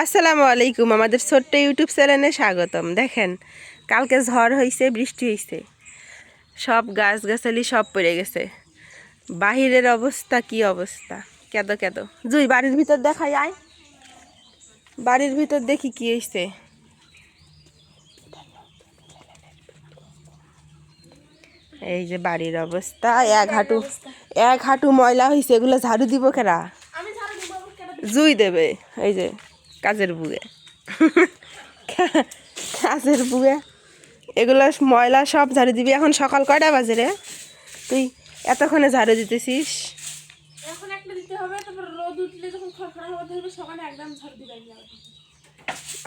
আসসালামু আলাইকুম, আমাদের ছোট্ট ইউটিউব চ্যানেলে স্বাগতম। দেখেন, কালকে ঝড় হয়েছে, বৃষ্টি হয়েছে, সব গাছগাছালি সব পড়ে গেছে। বাহিরের অবস্থা কি অবস্থা, কেদো কেদো। জুই, বাড়ির ভিতর দেখাই আয়, বাড়ির ভিতর দেখি কি হয়েছে। এই যে বাড়ির অবস্থা, এক হাঁটু ময়লা হয়েছে। এগুলো ঝাড়ু দিব কেরা? জুই দেবে। এই যে কাজের বুয়ে কাজের বুয়ে এগুলো ময়লা সব ঝাড়ু দিবি। এখন সকাল কয়টা বাজে রে? তুই এতক্ষণে ঝাড়ু দিতেছিস?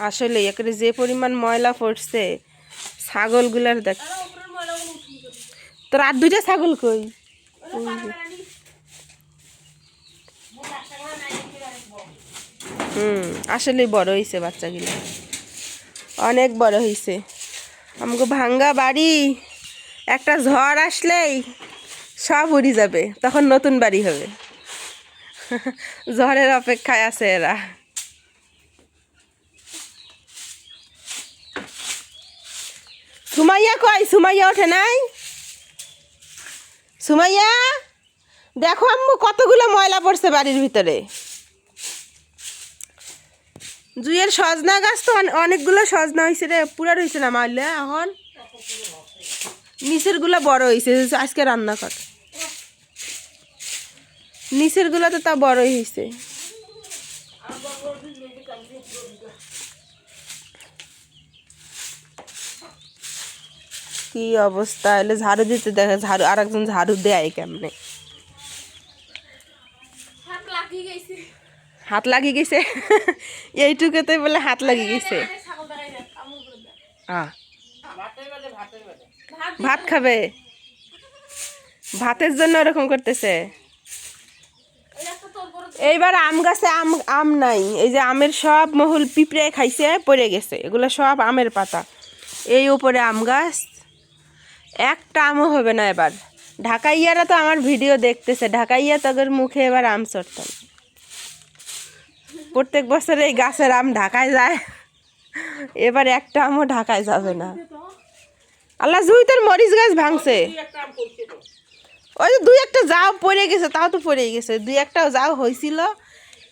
আসলে এখানে যে পরিমাণ ময়লা পড়ছে, ছাগলগুলার দেখ। তোর আর দুইটা ছাগল কই? আসলে বড় হয়েছে বাচ্চাগুলো, অনেক বড় হয়েছে। আমাকে ভাঙ্গা বাড়ি, একটা ঝড় আসলেই সব উড়ে যাবে, তখন নতুন বাড়ি হবে। ঝড়ের অপেক্ষায় আছে এরা। সুমাইয়া কই? সুমাইয়া ওঠে নাই? সুমাইয়া, দেখো আম্মু কতগুলো ময়লা পড়ছে বাড়ির ভিতরে। জুইয়ের সজনা গাছ তো অনেকগুলো সজনা হয়েছে রে, পুরা হয়েছে না মারলে। এখন নিচের গুলা বড় হয়েছে, আজকে রান্না কর। নিচের গুলা তো তা বড়ই হয়েছে। কি অবস্থা, এলে ঝাড়ু দিতে দেখে, ঝাড়ু আর একজন ঝাড়ু দেয় কেমনে? হাত লাগিয়ে গেছে। এইটুকুতে বলে হাত লাগিয়ে গেছে। ভাত খাবে, ভাতের জন্য ওরকম করতেছে। এইবার আম গাছে আম নাই। এই যে আমের সব মহুল পিঁপড়ে খাইছে, পড়ে গেছে। এগুলো সব আমের পাতা। এই উপরে আম গাছ, একটা আমও হবে না এবার। ঢাকাইয়ারা তো আমার ভিডিও দেখতেছে, ঢাকাইয়া তাদের মুখে এবার আম চড়তাম। প্রত্যেক বছর এই গাছের আম ঢাকায় যায়, এবার একটা আমও ঢাকায় যাবে না। আল্লাহ, জুই তোর মরিচ গাছ ভাঙছে। ওই যে দুই একটা যাও পড়ে গেছে, তাও তো পড়েই গেছে। দুই একটা যাও হয়েছিল,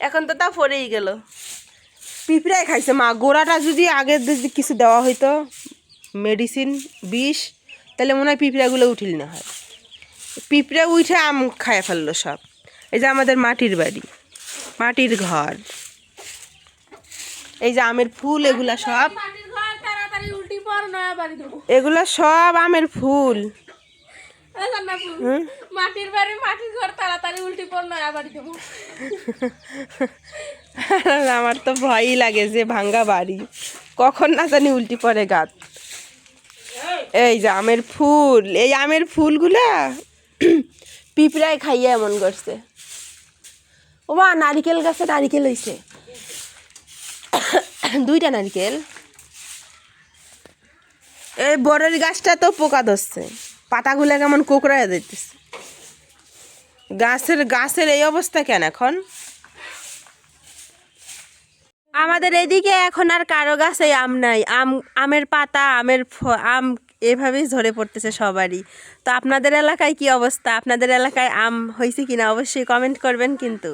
এখন তো তাও পড়েই গেল। পিঁপড়াই খাইছে মা। গোড়াটা যদি আগে যদি কিছু দেওয়া হইতো, মেডিসিন, বিষ, তাহলে মনে হয় পিঁপড়াগুলো উঠিল না হয়। পিঁপড়া উঠে আম খায় ফেললো সব। এই যে আমাদের মাটির বাড়ি, মাটির ঘর, এই যে আমের ফুল, এগুলা সব, এগুলা সব আমের ফুল। মাটির বাড়ি, মাটির ঘর, তাড়াতাড়ি উল্টি পর নয়া বাড়ি দেবো। আমার তো ভয়ই লাগে যে ভাঙ্গা বাড়ি কখন না জানি উল্টি পড়ে গাছ। এই যে আমের ফুল, এই আমের ফুলগুলা পিঁপড়ায় খাইয়ে এমন করছে। ও মা, নারিকেল গাছে নারিকেল হয়েছে, দুইটা নারিকেল। এই বড়ের গাছটা তো পোকা ধরছে, পাতাগুলো কেমন কোকড়ায় দিতেছে। গাছের এই অবস্থা কেন এখন? আমাদের এদিকে এখন আর কারো গাছে আম নাই। আমের পাতা, আম এভাবেই ঝরে পড়তেছে সবারই। তো আপনাদের এলাকায় কি অবস্থা? আপনাদের এলাকায় আম হয়েছে কিনা অবশ্যই কমেন্ট করবেন কিন্তু।